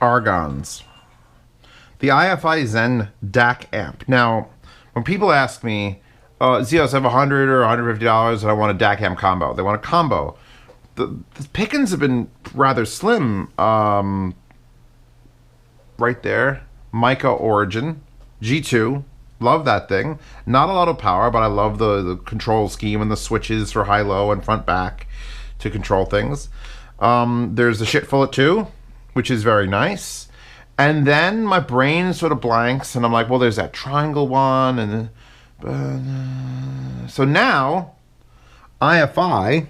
Argons. The IFI Zen DAC amp. Now, when people ask me, Zeos, I have $100 or $150 and I want a DAC amp combo. They want a combo. The pickings have been rather slim. Right there. Mica Origin. G2. Love that thing. Not a lot of power, but I love the control scheme and the switches for high-low and front-back to control things. There's the shitful at 2, which is very nice. And then my brain sort of blanks, and I'm like, well, there's that triangle one. And so now, IFI,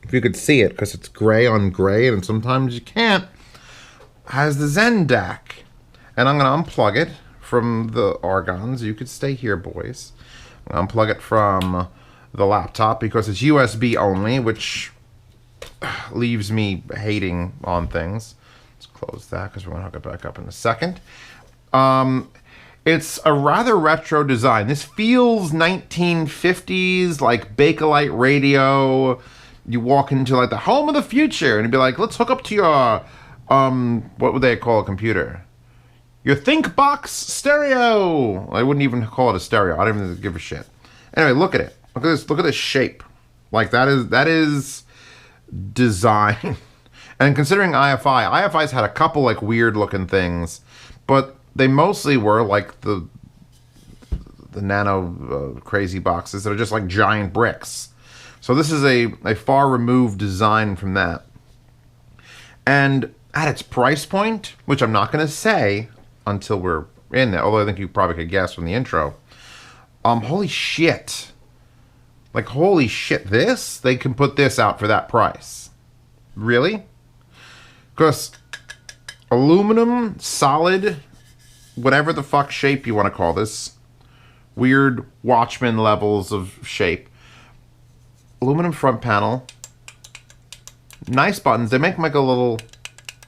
if you could see it, because it's gray on gray, and sometimes you can't, has the Zen DAC. And I'm going to unplug it from the Argons. You could stay here, boys. I'm going to unplug it from the laptop because it's USB only, which leaves me hating on things. Let's close that because we're going to hook it back up in a second. It's a rather retro design. This feels 1950s, like Bakelite radio. You walk into like the home of the future and you'd be like, let's hook up to your, what would they call a computer? Your ThinkBox stereo. I wouldn't even call it a stereo. I don't even give a shit. Anyway, look at it. Look at this. Look at this shape. Like that is design. And considering IFI's had a couple like weird looking things, but they mostly were like the nano crazy boxes that are just like giant bricks. So this is a far removed design from that. And at its price point, which I'm not going to say until we're in there, although I think you probably could guess from the intro. Holy shit. Like, holy shit, they can put this out for that price. Really? Because aluminum, solid, whatever the fuck shape you want to call this, weird Watchman levels of shape. Aluminum front panel. Nice buttons. They make like a little,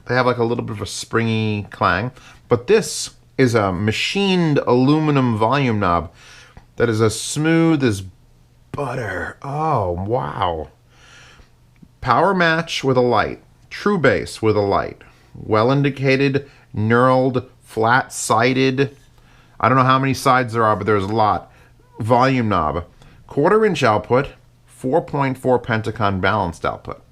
they have like a little bit of a springy clang. But this is a machined aluminum volume knob that is as smooth as butter. Oh, wow. Power match with a light. True bass with a light. Well indicated, knurled, flat-sided. I don't know how many sides there are, but there's a lot. Volume knob. 1/4 inch output. 4.4 Pentacon balanced output.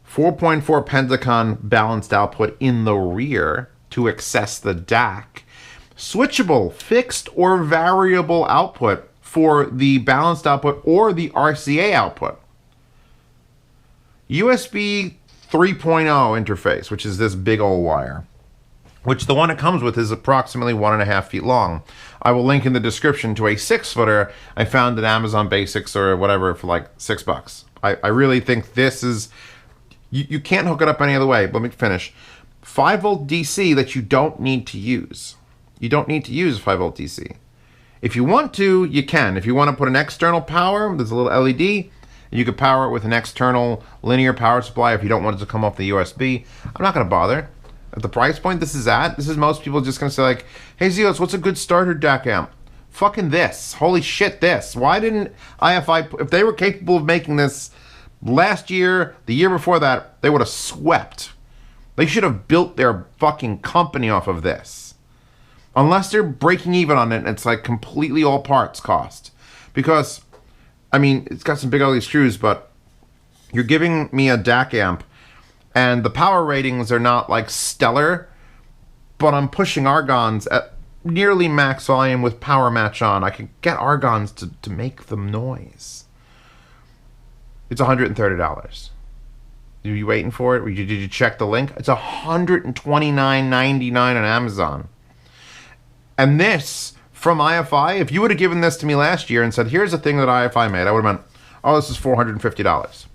4.4 Pentacon balanced output in the rear to access the DAC. Switchable, fixed or variable output for the balanced output or the RCA output. USB 3.0 interface, which is this big old wire, which the one it comes with is approximately 1.5 feet long. I will link in the description to a 6-footer I found at Amazon Basics or whatever for like $6. I really think this is, you can't hook it up any other way. Let me finish. 5-volt DC that you don't need to use. You don't need to use 5-volt DC. If you want to, you can. If you want to put an external power, there's a little LED. You could power it with an external linear power supply if you don't want it to come off the USB. I'm not going to bother. At the price point this is at, this is most people just going to say like, hey Zeos, what's a good starter DAC amp? Fucking this. Holy shit, this. Why didn't IFI, if they were capable of making this last year, the year before that, they would have swept. They should have built their fucking company off of this. Unless they're breaking even on it and it's like completely all parts cost. Because, I mean, it's got some big ugly screws, but you're giving me a DAC amp and the power ratings are not like stellar, but I'm pushing Argons at nearly max volume with power match on. I can get Argons to make them noise. It's $130. Are you waiting for it? Did you check the link? It's $129.99 on Amazon. And this, from IFI, if you would have given this to me last year and said, here's a thing that IFI made, I would have been, oh, this is $450.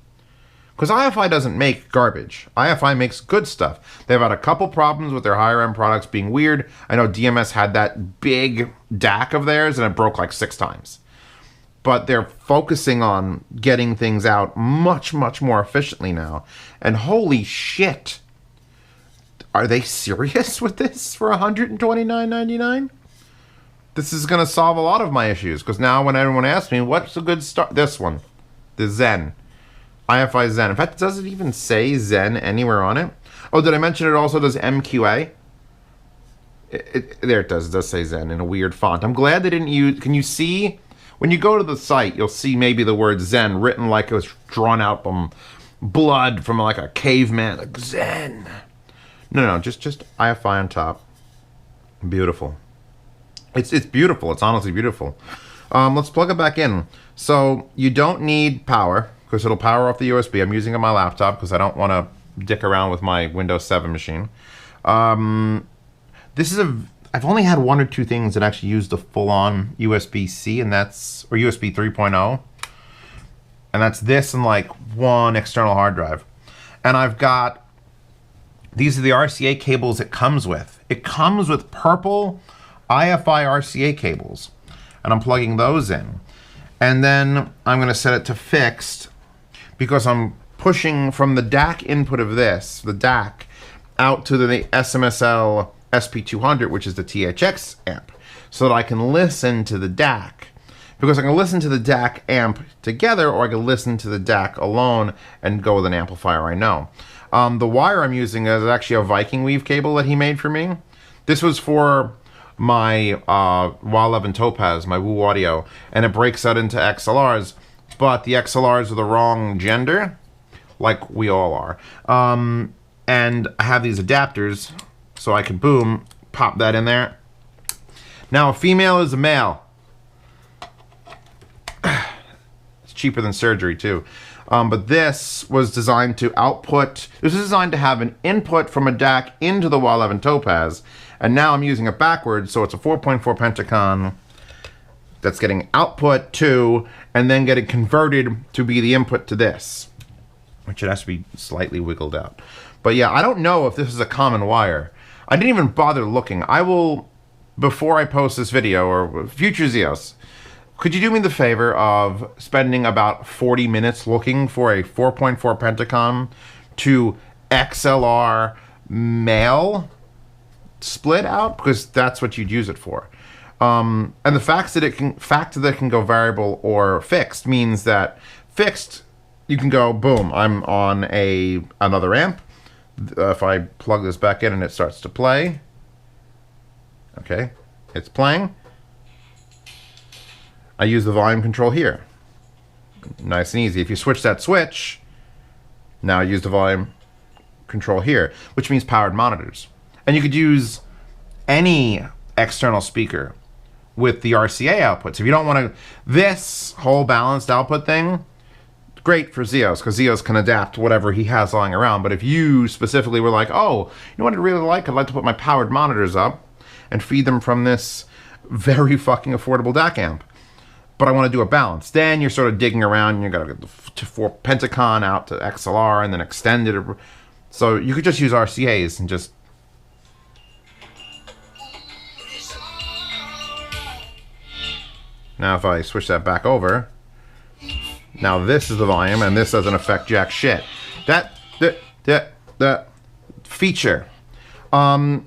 Because IFI doesn't make garbage. IFI makes good stuff. They've had a couple problems with their higher-end products being weird. I know DMS had that big DAC of theirs, and it broke like 6 times. But they're focusing on getting things out much, much more efficiently now. And holy shit. Are they serious with this for $129.99? This is going to solve a lot of my issues. Because now when everyone asks me, what's a good start? This one. The Zen. IFI Zen. In fact, does it even say Zen anywhere on it? Oh, did I mention it also does MQA? There it does. It does say Zen in a weird font. I'm glad they didn't use... Can you see? When you go to the site, you'll see maybe the word Zen written like it was drawn out from blood from like a caveman. Like Zen. No, just IFI on top. Beautiful. It's beautiful. It's honestly beautiful. Let's plug it back in. So you don't need power because it'll power off the USB. I'm using it on my laptop because I don't want to dick around with my Windows 7 machine. This is I've only had one or two things that actually use the full-on USB-C, and that's, or USB 3.0. And that's this and like one external hard drive. And I've got, these are the RCA cables it comes with. It comes with purple IFI RCA cables. And I'm plugging those in. And then I'm going to set it to fixed because I'm pushing from the DAC input of this, the DAC, out to the SMSL SP200, which is the THX amp, so that I can listen to the DAC. Because I can listen to the DAC amp together, or I can listen to the DAC alone and go with an amplifier I know. The wire I'm using is actually a Viking Weave cable that he made for me. This was for my WA11 Topaz, my Woo Audio, and it breaks out into XLRs, but the XLRs are the wrong gender, like we all are. And I have these adapters, so I can, boom, pop that in there. Now, a female is a male. It's cheaper than surgery, too. But this was designed to output, this is designed to have an input from a DAC into the WA11 Topaz, and now I'm using it backwards, so it's a 4.4 Pentacon that's getting output to, and then getting converted to be the input to this, which it has to be slightly wiggled out. But yeah, I don't know if this is a common wire. I didn't even bother looking. I will, before I post this video, or future Zeos, could you do me the favor of spending about 40 minutes looking for a 4.4 Pentacon to XLR male split out? Because that's what you'd use it for. And the fact that it can go variable or fixed means that fixed, you can go, boom, I'm on another amp. If I plug this back in and it starts to play, okay, it's playing. I use the volume control here. Nice and easy. If you switch that switch, now I use the volume control here, which means powered monitors. And you could use any external speaker with the RCA outputs. If you don't want to, this whole balanced output thing, great for Zeos, because Zeos can adapt whatever he has lying around. But if you specifically were like, oh, you know what I'd really like? I'd like to put my powered monitors up and feed them from this very fucking affordable DAC amp, but I want to do a balance. Then you're sort of digging around, and you got to get the 4 Pentacon out to XLR and then extend it. So you could just use RCAs and just... Now if I switch that back over, now this is the volume, and this doesn't affect jack shit. That feature. The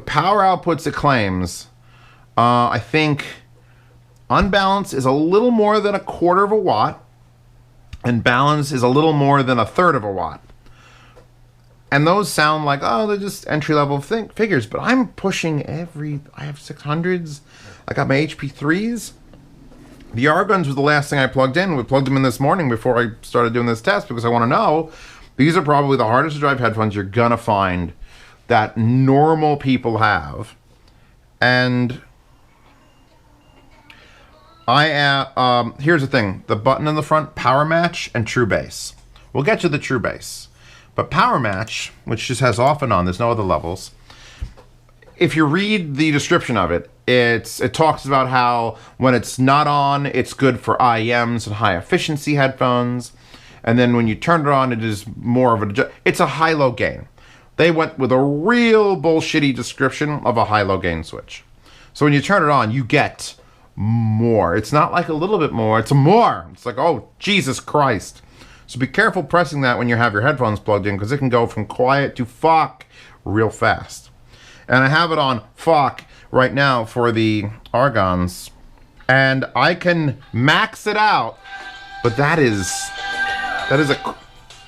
power outputs it claims, I think unbalanced is a little more than 1/4 of a watt, and balance is a little more than 1/3 of a watt. And those sound like, oh, they're just entry-level figures, but I'm pushing I have 600s, I got my HP3s. The Argons was the last thing I plugged in. We plugged them in this morning before I started doing this test because I want to know. These are probably the hardest to drive headphones you're gonna find that normal people have. And here's the thing. The button in the front, power match and true bass. We'll get to the true bass. But power match, which just has off and on, there's no other levels. If you read the description of it, it talks about how when it's not on, it's good for IEMs and high efficiency headphones. And then when you turn it on, it is more of it's a high-low gain. They went with a real bullshitty description of a high-low gain switch. So when you turn it on, you get more. It's not like a little bit more, it's more. It's like, oh, Jesus Christ. So be careful pressing that when you have your headphones plugged in, because it can go from quiet to fuck real fast. And I have it on fuck right now for the Argons, and I can max it out But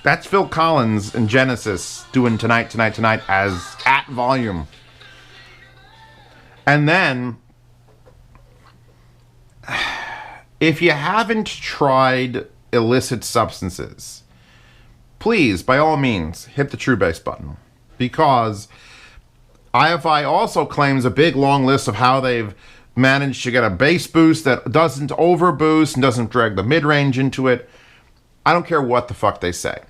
that's Phil Collins in Genesis doing Tonight, Tonight, Tonight as at volume. And then, if you haven't tried illicit substances, please, by all means, hit the True Bass button. Because IFI also claims a big long list of how they've managed to get a bass boost that doesn't overboost and doesn't drag the mid-range into it. I don't care what the fuck they say.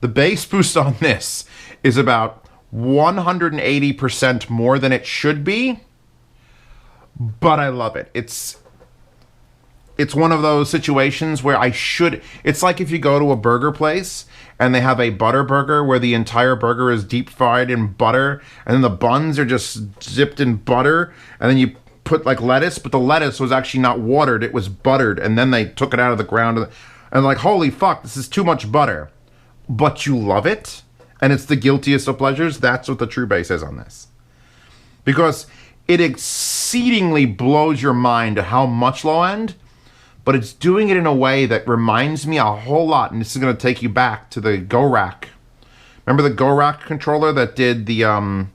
The bass boost on this is about 180% more than it should be, but I love it. It's one of those situations where it's like if you go to a burger place and they have a butter burger where the entire burger is deep fried in butter and then the buns are just dipped in butter and then you put like lettuce, but the lettuce was actually not watered, it was buttered, and then they took it out of the ground and like, holy fuck, this is too much butter. But you love it, and it's the guiltiest of pleasures. That's what the True Bass is on this. Because it exceedingly blows your mind how much low end, but it's doing it in a way that reminds me a whole lot, and this is going to take you back to the Go-Rack. Remember the Go-Rack controller that did the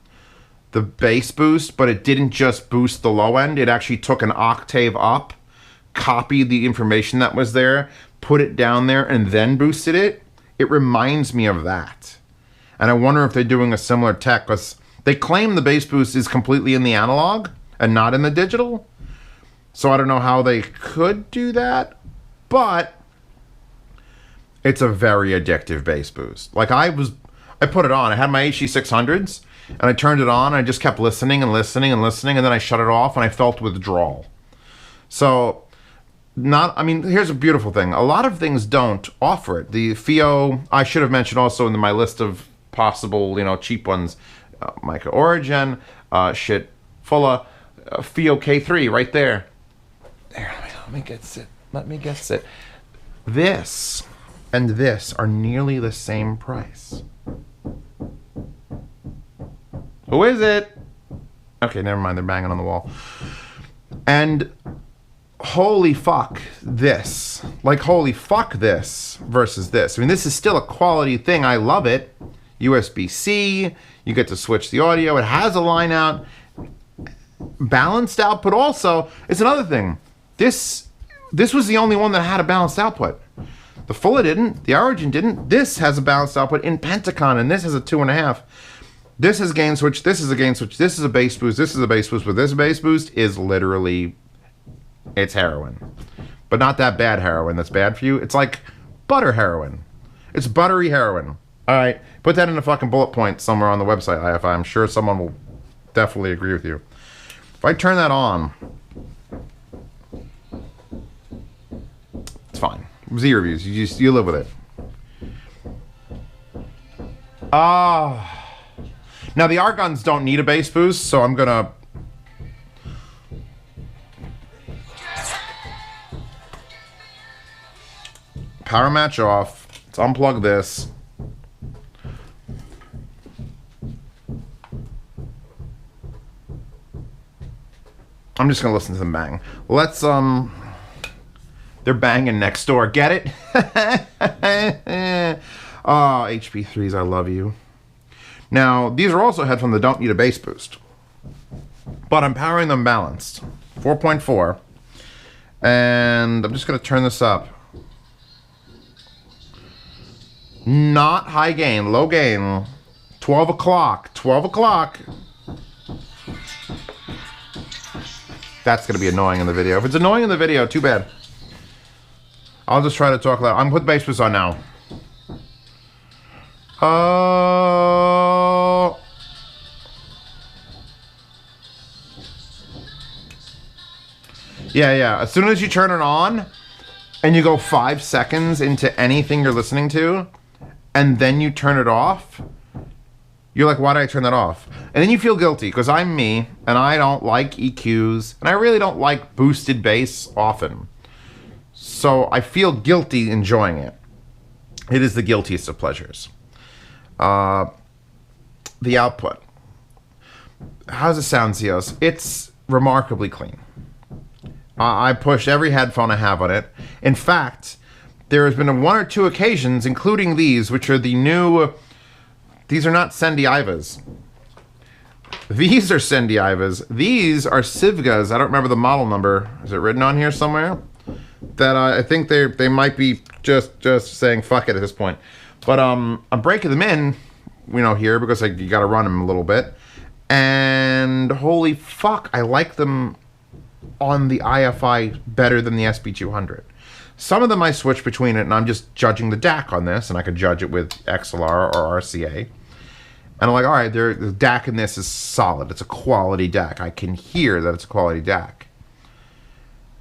bass boost, but it didn't just boost the low end, it actually took an octave up, copied the information that was there, put it down there, and then boosted it? It reminds me of that. And I wonder if they're doing a similar tech, because they claim the bass boost is completely in the analog and not in the digital. So I don't know how they could do that, but it's a very addictive bass boost. Like I put it on, I had my HG600s, and I turned it on, and I just kept listening and listening and listening, and then I shut it off, and I felt withdrawal. So, here's a beautiful thing. A lot of things don't offer it. The FIO, I should have mentioned also in my list of possible, cheap ones, Mica Origin, shit, Fulla, FIO K3 right there. There, let me get it. This and this are nearly the same price. Who is it? Okay, never mind. They're banging on the wall. And holy fuck this. Like, holy fuck this versus this. I mean, this is still a quality thing. I love it. USB-C. You get to switch the audio. It has a line out. Balanced output also. It's another thing. This was the only one that had a balanced output. The Fulla didn't. The Origin didn't. This has a balanced output in Pentacon, and this has a 2.5. This is gain switch. This is a gain switch. This is a bass boost. This is a bass boost. But this bass boost is literally, it's heroin. But not that bad heroin that's bad for you. It's like butter heroin. It's buttery heroin. All right. Put that in a fucking bullet point somewhere on the website, IFI. I'm sure someone will definitely agree with you. If I turn that on, it's fine. Z reviews. You live with it. Now the Argons don't need a bass boost, so I'm gonna power match off. Let's unplug this. I'm just gonna listen to them bang. Let's they're banging next door. Get it? Oh, HP3s, I love you. Now, these are also headphones that don't need a bass boost. But I'm powering them balanced. 4.4. And I'm just going to turn this up. Not high gain, low gain. 12 o'clock. 12 o'clock. That's going to be annoying in the video. If it's annoying in the video, too bad. I'll just try to talk loud. I'm putting bass boost on now. Oh. Yeah. As soon as you turn it on and you go 5 seconds into anything you're listening to and then you turn it off, you're like, why did I turn that off? And then you feel guilty because I'm me and I don't like EQs and I really don't like boosted bass often. So I feel guilty enjoying it. It is the guiltiest of pleasures. The output. How does it sound, Zios? It's remarkably clean. I pushed every headphone I have on it. In fact, there has been one or two occasions, including these, which are the new... These are not Sendiivas. These are Sendiivas. These are Sivgas. I don't remember the model number. Is it written on here somewhere? That I think they might be just saying fuck it at this point. But I'm breaking them in, here because you got to run them a little bit. And holy fuck, I like them on the IFI better than the SB200. Some of them I switch between it, and I'm just judging the DAC on this, and I could judge it with XLR or RCA. And I'm like, all right, the DAC in this is solid. It's a quality DAC. I can hear that it's a quality DAC.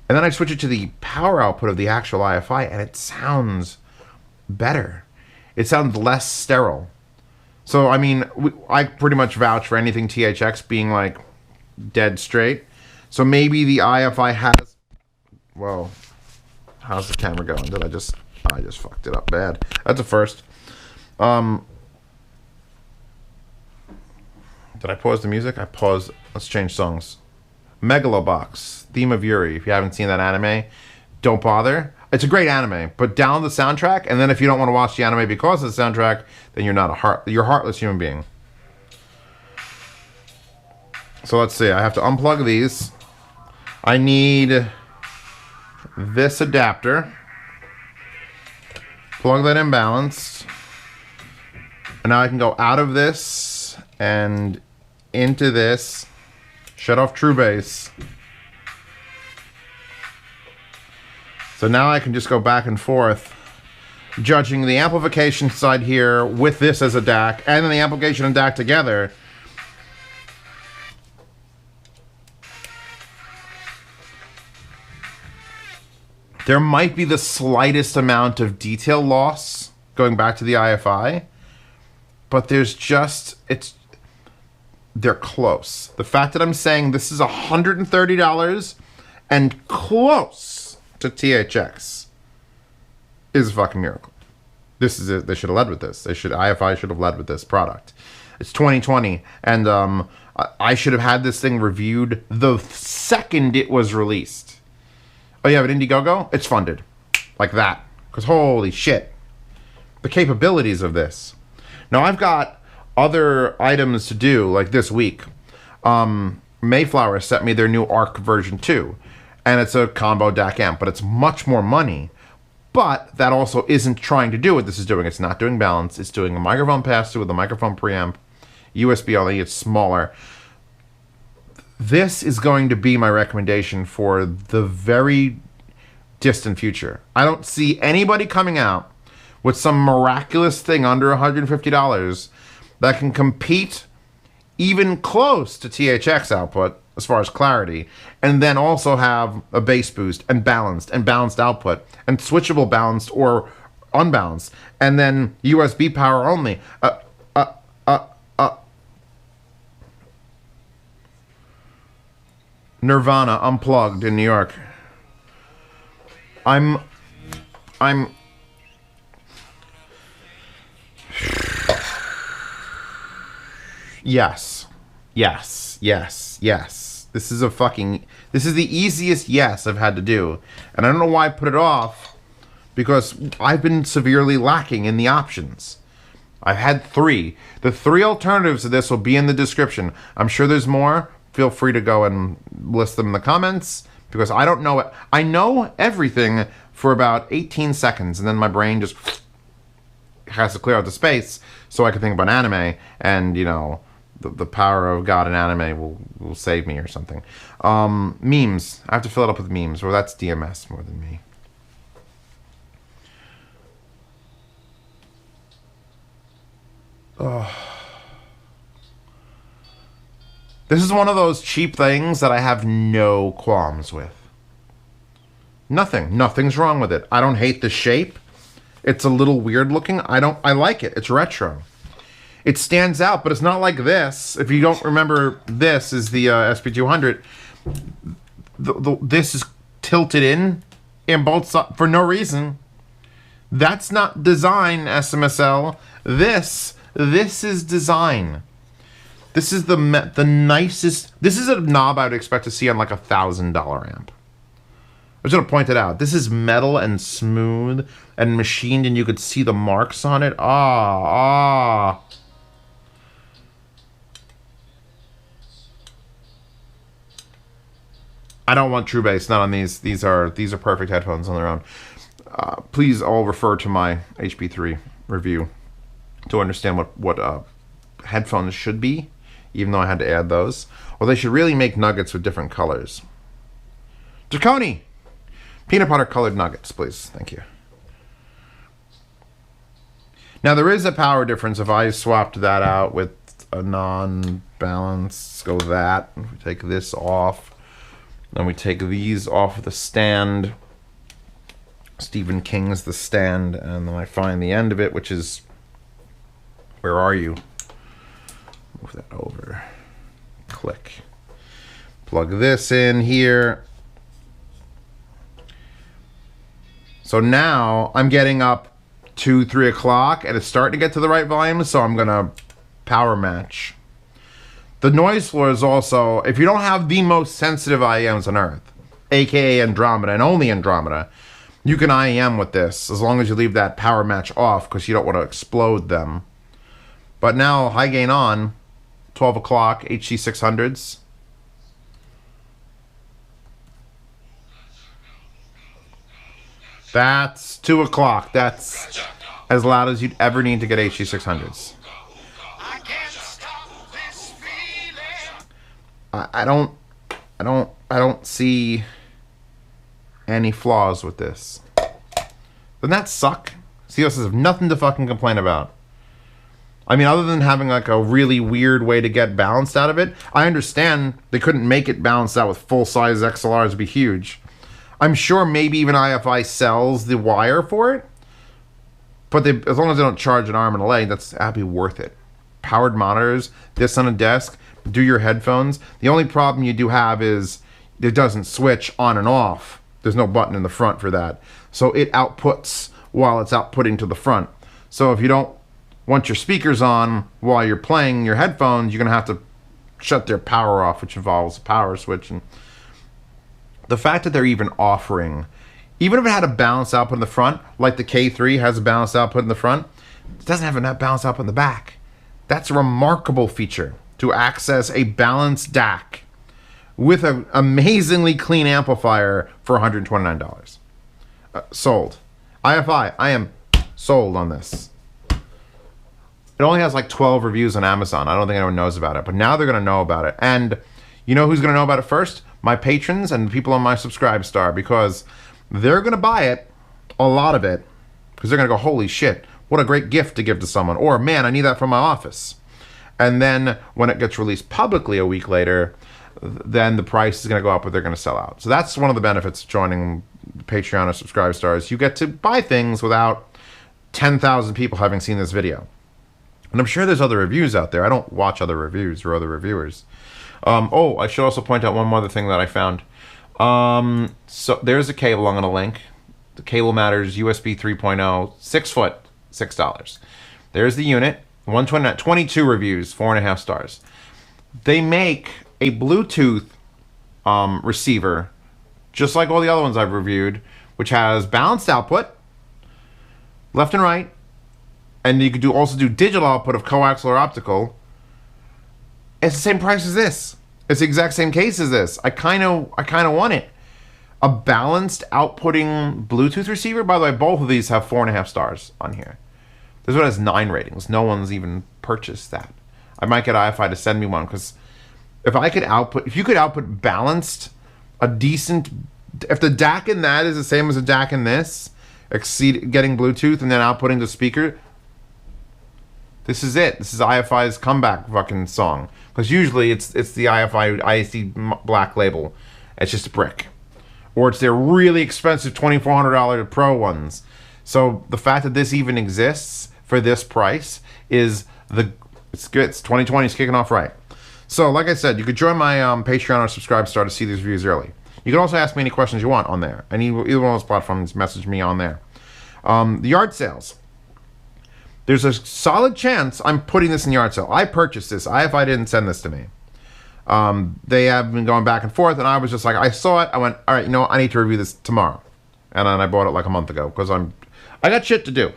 And then I switch it to the power output of the actual IFI, and it sounds better. It sounds less sterile. So, I mean, I pretty much vouch for anything THX being, like, dead straight. So maybe the IFI has... Whoa. How's the camera going? I just fucked it up bad. That's a first. Did I pause the music? I paused. Let's change songs. Megalobox, Theme of Yuri. If you haven't seen that anime, don't bother. It's a great anime, but download the soundtrack, and then if you don't want to watch the anime because of the soundtrack, then you're you're a heartless human being. So let's see. I have to unplug these. I need this adapter. Plug that in balanced. And now I can go out of this and into this. Shut off True Bass. So now I can just go back and forth, judging the amplification side here with this as a DAC, and then the amplification and DAC together. There might be the slightest amount of detail loss going back to the IFI, but they're close. The fact that I'm saying this is $130 and close to THX is a fucking miracle. This is it. They should have led with this. IFI should have led with this product. It's 2020, and I should have had this thing reviewed the second it was released. Oh, you have an Indiegogo? It's funded. Like that. Because holy shit. The capabilities of this. Now, I've got other items to do, like this week. Mayflower sent me their new ARC version 2. And it's a combo DAC amp, but it's much more money. But that also isn't trying to do what this is doing. It's not doing balance. It's doing a microphone pass-through with a microphone preamp. USB only. It's smaller. This is going to be my recommendation for the very distant future. I don't see anybody coming out with some miraculous thing under $150 that can compete even close to THX output as far as clarity, and then also have a bass boost and balanced output and switchable balanced or unbalanced, and then USB power only. Nirvana Unplugged in New York. I'm Yes. This is the easiest yes I've had to do. And I don't know why I put it off, because I've been severely lacking in the options. I've had 3. The 3 alternatives to this will be in the description. I'm sure there's more. Feel free to go and list them in the comments, because I don't know it. I know everything for about 18 seconds, and then my brain just has to clear out the space so I can think about anime, and, the power of God in anime will save me or something. Memes. I have to fill it up with memes, or that's DMS more than me. This is one of those cheap things that I have no qualms with. Nothing's wrong with it. I don't hate the shape. It's a little weird looking. I like it. It's retro. It stands out, but it's not like this. If you don't remember, this is the SP200. This is tilted in both sides for no reason. That's not design, SMSL. This is design. This is the nicest. This is a knob I would expect to see on like $1,000 amp. I was going to point it out. This is metal and smooth and machined, and you could see the marks on it. Ah. I don't want true bass, not on these. These are perfect headphones on their own. Please all refer to my HP3 review to understand what headphones should be, even though I had to add those. Or they should really make nuggets with different colors. Draconi! Peanut butter colored nuggets, please. Thank you. Now there is a power difference if I swapped that out with a non-balance. Go that. If we take this off. Then we take these off of the stand. Stephen King's The Stand. And then I find the end of it, which is... Where are you? Move that over. Click. Plug this in here. So now I'm getting up 2, 3 o'clock and it's starting to get to the right volume, so I'm gonna power match. The noise floor is also, if you don't have the most sensitive IEMs on earth, aka Andromeda and only Andromeda, you can IEM with this as long as you leave that power match off because you don't want to explode them. But now high gain on, 12 o'clock, HC600s. That's 2 o'clock. That's as loud as you'd ever need to get HC600s. I don't see any flaws with this. Doesn't that suck? CEOs have nothing to fucking complain about. I mean, other than having like a really weird way to get balanced out of it, I understand they couldn't make it balanced out with full-size XLRs. It'd be huge. I'm sure maybe even IFI sells the wire for it, but as long as they don't charge an arm and a leg, that'd be worth it. Powered monitors, this on a desk, do your headphones. The only problem you do have is it doesn't switch on and off. There's no button in the front for that. So it outputs while it's outputting to the front. So if you don't want your speakers on while you're playing your headphones, you're going to have to shut their power off, which involves a power switch. And the fact that they're even offering, even if it had a balanced output in the front, like the K3 has a balanced output in the front, it doesn't have a balanced output in the back. That's a remarkable feature, to access a balanced DAC with an amazingly clean amplifier for $129. Sold. IFI, I am sold on this. It only has like 12 reviews on Amazon. I don't think anyone knows about it, but now they're going to know about it. And you know who's going to know about it first? My patrons and people on my Subscribe Star, because they're going to buy it, a lot of it, because they're going to go, holy shit, what a great gift to give to someone. Or, man, I need that for my office. And then when it gets released publicly a week later, then the price is going to go up or they're going to sell out. So that's one of the benefits of joining Patreon or Subscribe Stars. You get to buy things without 10,000 people having seen this video. And I'm sure there's other reviews out there. I don't watch other reviews or other reviewers. Oh, I should also point out one more other thing that I found. So there's a cable I'm going to link. The Cable Matters USB 3.0, 6 foot, $6. There's the unit. 129, 22 reviews, 4.5 stars. They make a Bluetooth receiver, just like all the other ones I've reviewed, which has balanced output, left and right, and you could also do digital output of coaxial or optical. It's the same price as this. It's the exact same case as this. I kind of want it. A balanced outputting Bluetooth receiver. By the way, both of these have 4.5 stars on here. This one has 9 ratings. No one's even purchased that. I might get IFI to send me one, because if you could output balanced, a decent, if the DAC in that is the same as the DAC in this, getting Bluetooth and then outputting the speaker, this is it. This is IFI's comeback fucking song. Because usually it's the IFI ISD black label. It's just a brick. Or it's their really expensive $2,400 Pro ones. So the fact that this even exists for this price is it's good. It's 2020 is kicking off right. So like I said, you could join my Patreon or Subscribe Star to see these reviews early. You can also ask me any questions you want on there. Either one of those platforms, message me on there. The yard sales. There's a solid chance I'm putting this in yard sale. I purchased this. IFI didn't send this to me. They have been going back and forth, and I was just like, I saw it. I went, all right, I need to review this tomorrow. And then I bought it like a month ago because I got shit to do.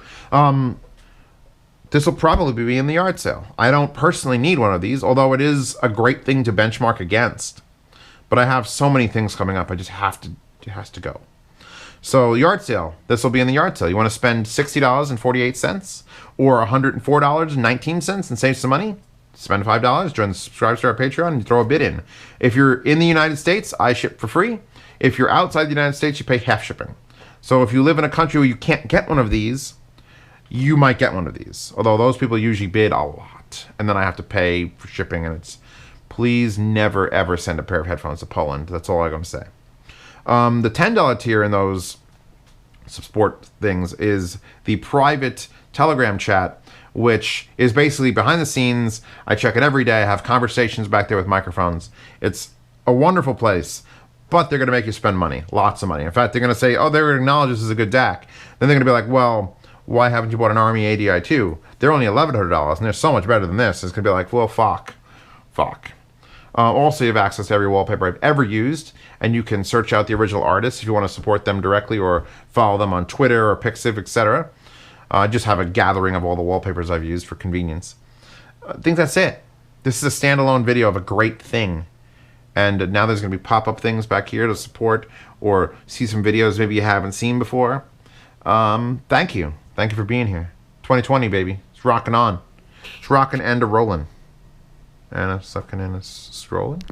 This will probably be in the yard sale. I don't personally need one of these, although it is a great thing to benchmark against. But I have so many things coming up, I just have to, it has to go. So yard sale, this will be in the yard sale. You want to spend $60.48 or $104.19 and save some money? Spend $5, join the subscribe to our Patreon, and throw a bid in. If you're in the United States, I ship for free. If you're outside the United States, you pay half shipping. So if you live in a country where you can't get one of these, you might get one of these. Although those people usually bid a lot. And then I have to pay for shipping, and it's... Please never, ever send a pair of headphones to Poland. That's all I'm going to say. The $10 tier in those support things is the private Telegram chat, which is basically behind the scenes. I check it every day. I have conversations back there with microphones. It's a wonderful place, but they're going to make you spend money, lots of money. In fact, they're going to say, oh, they're going to acknowledge this is a good DAC. Then they're going to be like, well, why haven't you bought an Army ADI2? They're only $1,100, and they're so much better than this. It's going to be like, well, fuck. Also, you have access to every wallpaper I've ever used, and you can search out the original artists if you want to support them directly or follow them on Twitter or Pixiv, etc. I just have a gathering of all the wallpapers I've used for convenience. I think that's it. This is a standalone video of a great thing. And now there's going to be pop-up things back here to support or see some videos maybe you haven't seen before. Thank you. Thank you for being here. 2020, baby. It's rocking on. It's rocking and a rolling. And a sucking and a strolling.